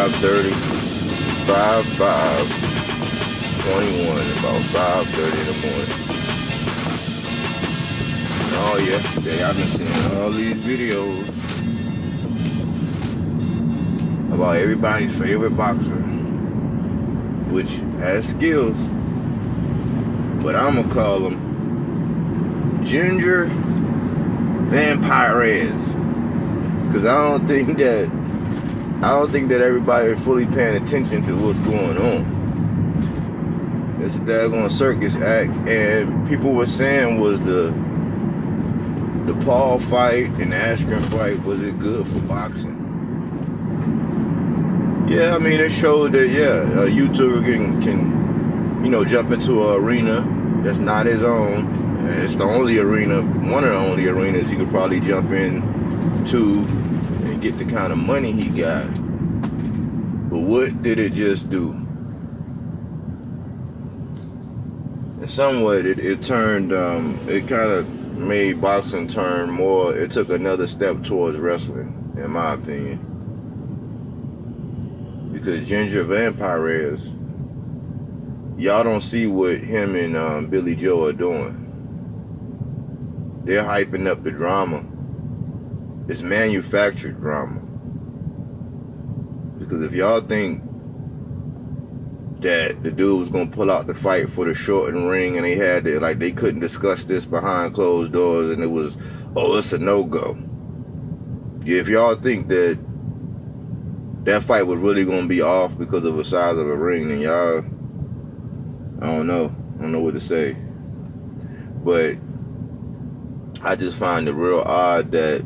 5:30, 5/5/21, about 5:30 in the morning. And all yesterday, I've been seeing all these videos about everybody's favorite boxer, which has skills, but I'm gonna call him Ginger Vampirez, because I don't think that everybody is fully paying attention to what's going on. It's a daggone circus act, and people were saying, was the Paul fight and the Askren fight, was it good for boxing? Yeah, I mean, it showed that, yeah, a YouTuber can jump into an arena that's not his own. And it's the only arena, one of the only arenas he could probably jump in to and get the kind of money he got. But what did it just do? In some way, it turned, it kind of made boxing turn more, it took another step towards wrestling, in my opinion. Because Ginger Vampirez, y'all don't see what him and Billy Joe are doing. They're hyping up the drama. It's manufactured drama. Because if y'all think that the dude was gonna pull out the fight for the shortened ring, and they had to, like, they couldn't discuss this behind closed doors, and it was, oh, it's a no-go. Yeah, if y'all think that fight was really gonna be off because of the size of a ring, then y'all, I don't know what to say. But I just find it real odd that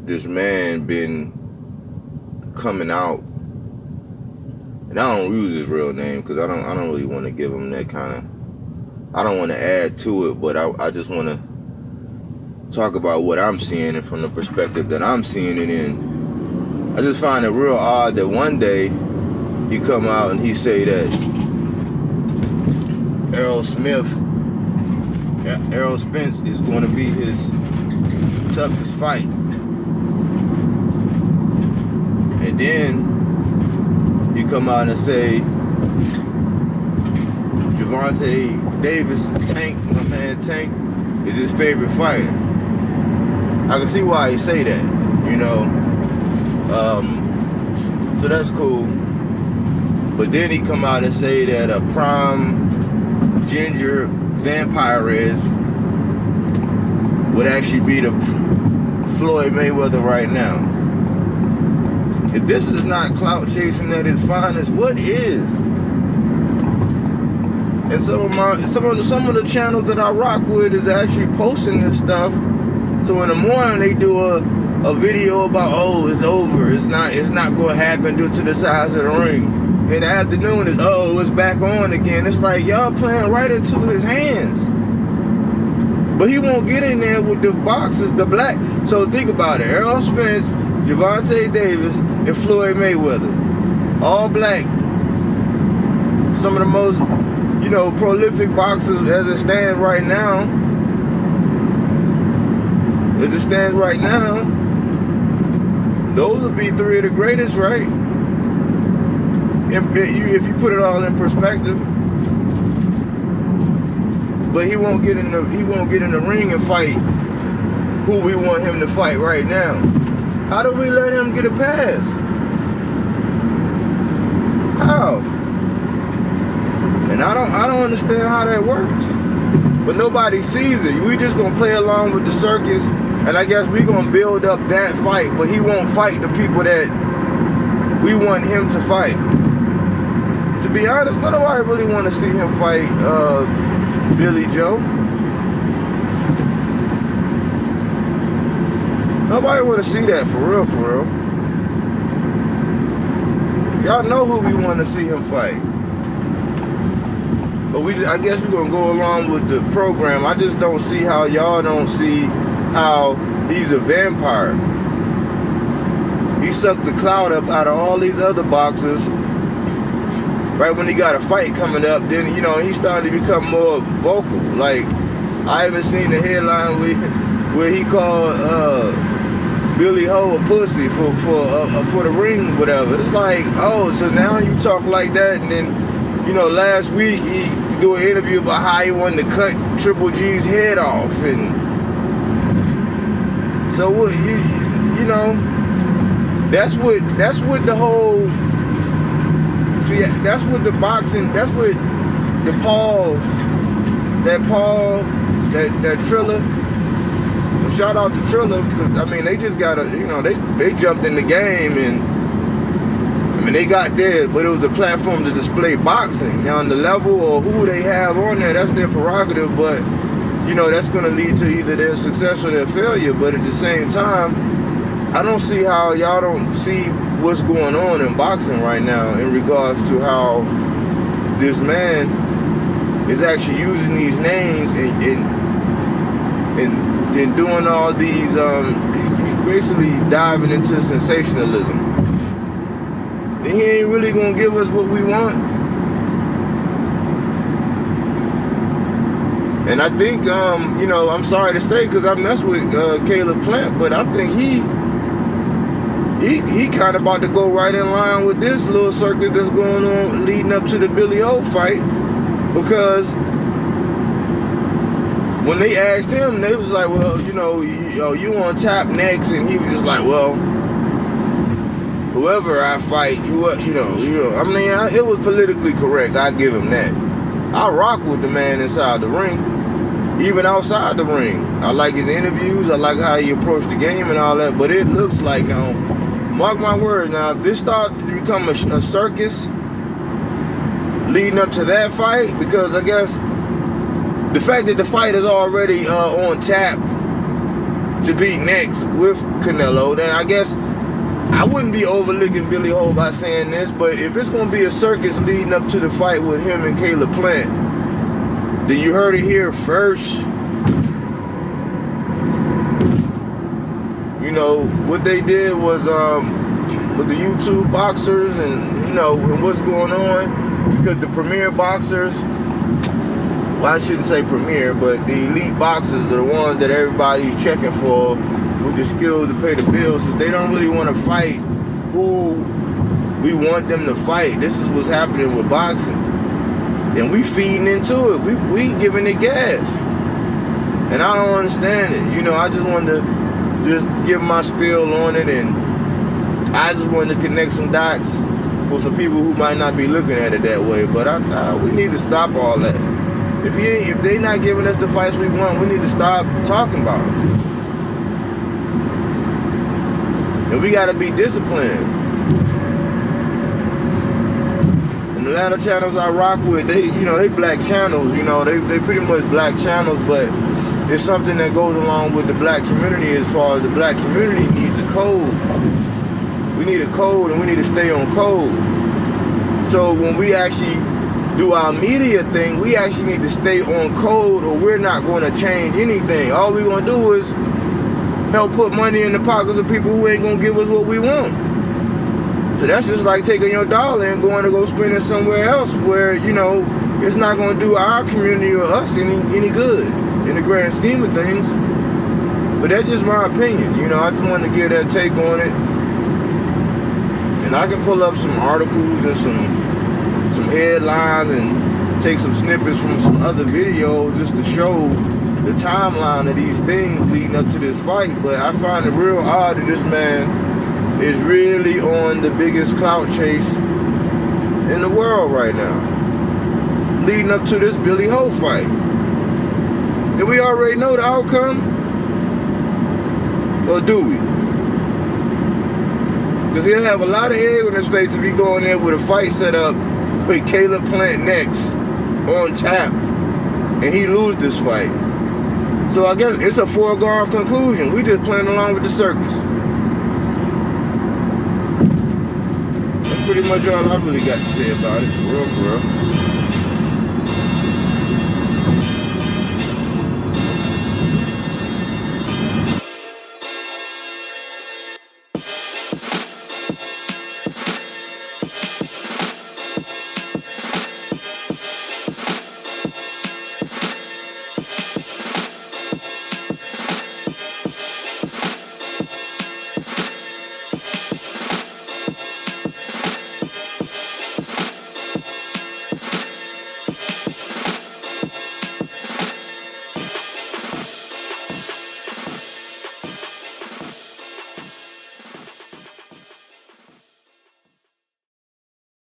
this man been coming out, and I don't use his real name because I don't really want to give him that kind of, I don't want to add to it, but I just want to talk about what I'm seeing and from the perspective that I'm seeing it in. I just find it real odd that one day he come out and he say that Errol Spence is going to be his toughest fight. And then you come out and say Gervonta Davis, Tank, my man Tank, is his favorite fighter. I can see why he say that, so that's cool. But then he come out and say that a prime Ginger Vampirez would actually be the Floyd Mayweather right now. If this is not clout chasing at its finest, what is? And some of the channels that I rock with is actually posting this stuff. So in the morning they do a video about, oh, it's over, it's not going to happen due to the size of the ring. In the afternoon is, oh, it's back on again. It's like y'all playing right into his hands. But he won't get in there with the boxers, the black. So think about it: Errol Spence, Gervonta Davis, and Floyd Mayweather, all black. Some of the most, prolific boxers as it stands right now. Those would be three of the greatest, right? If you put it all in perspective. But he won't get in the ring and fight who we want him to fight right now. How do we let him get a pass? How? And I don't understand how that works. But nobody sees it. We just gonna play along with the circus, and I guess we gonna build up that fight, but he won't fight the people that we want him to fight. To be honest, nobody really want to see him fight Billy Joe. Nobody want to see that, for real. Y'all know who we want to see him fight. But I guess we're gonna go along with the program. I just don't see how y'all don't see how he's a vampire. He sucked the clout up out of all these other boxers. Right when he got a fight coming up, then he started to become more vocal. Like, I haven't seen the headline where he called Billy Ho a pussy for the ring, whatever. It's like, oh, so now you talk like that, and then, you know, last week he do an interview about how he wanted to cut Triple G's head off, and so what you know, that's what the whole, that's what the boxing, that's what the that Triller. Shout out to Triller, because I mean they just got you know, they jumped in the game, and I mean they got there, but it was a platform to display boxing. Now on the level or who they have on there, that's their prerogative, but you know that's going to lead to either their success or their failure. But at the same time, I don't see how y'all don't see what's going on in boxing right now in regards to how this man is actually using these names and doing all these, he's basically diving into sensationalism. And he ain't really gonna give us what we want. And I think, you know, I'm sorry to say, because I mess with Caleb Plant, but I think he kind of about to go right in line with this little circus that's going on leading up to the Billy Ho fight, because when they asked him, they was like, well, you know, you on top next, and he was just like, well, whoever I fight, you know. I mean, it was politically correct. I give him that. I rock with the man inside the ring, even outside the ring. I like his interviews. I like how he approached the game and all that. But it looks like now, mark my words, now if this starts to become a circus leading up to that fight, because I guess the fact that the fight is already on tap to be next with Canelo, then I guess I wouldn't be overlooking Billy Ho by saying this, but if it's going to be a circus leading up to the fight with him and Caleb Plant, then you heard it here first. You know, what they did was with the YouTube boxers and, you know, and what's going on, because the premier boxers, well, I shouldn't say premier, but the elite boxers are the ones that everybody's checking for with the skills to pay the bills, since they don't really want to fight who we want them to fight. This is what's happening with boxing. And we feeding into it. We giving it gas. And I don't understand it. You know, I just wanted to just give my spiel on it, and I just wanted to connect some dots for some people who might not be looking at it that way. But we need to stop all that. If they not giving us the fights we want, we need to stop talking about it. And we gotta be disciplined. And the other channels I rock with, they black channels, they pretty much black channels, but it's something that goes along with the black community as far as the black community needs a code. We need a code, and we need to stay on code. So when we actually do our media thing, we actually need to stay on code, or we're not going to change anything. All we're going to do is help put money in the pockets of people who ain't going to give us what we want. So that's just like taking your dollar and going to go spend it somewhere else where, it's not going to do our community or us any good in the grand scheme of things. But that's just my opinion. I just wanted to give that take on it. And I can pull up some articles and some headlines and take some snippets from some other videos just to show the timeline of these things leading up to this fight. But I find it real odd that this man is really on the biggest clout chase in the world right now, leading up to this Billy Ho fight. And we already know the outcome, or do we? Because he'll have a lot of egg on his face if he go in there with a fight set up with Caleb Plant next on tap, and he lose this fight. So I guess it's a foregone conclusion. We just playing along with the circus. That's pretty much all I really got to say about it, for real.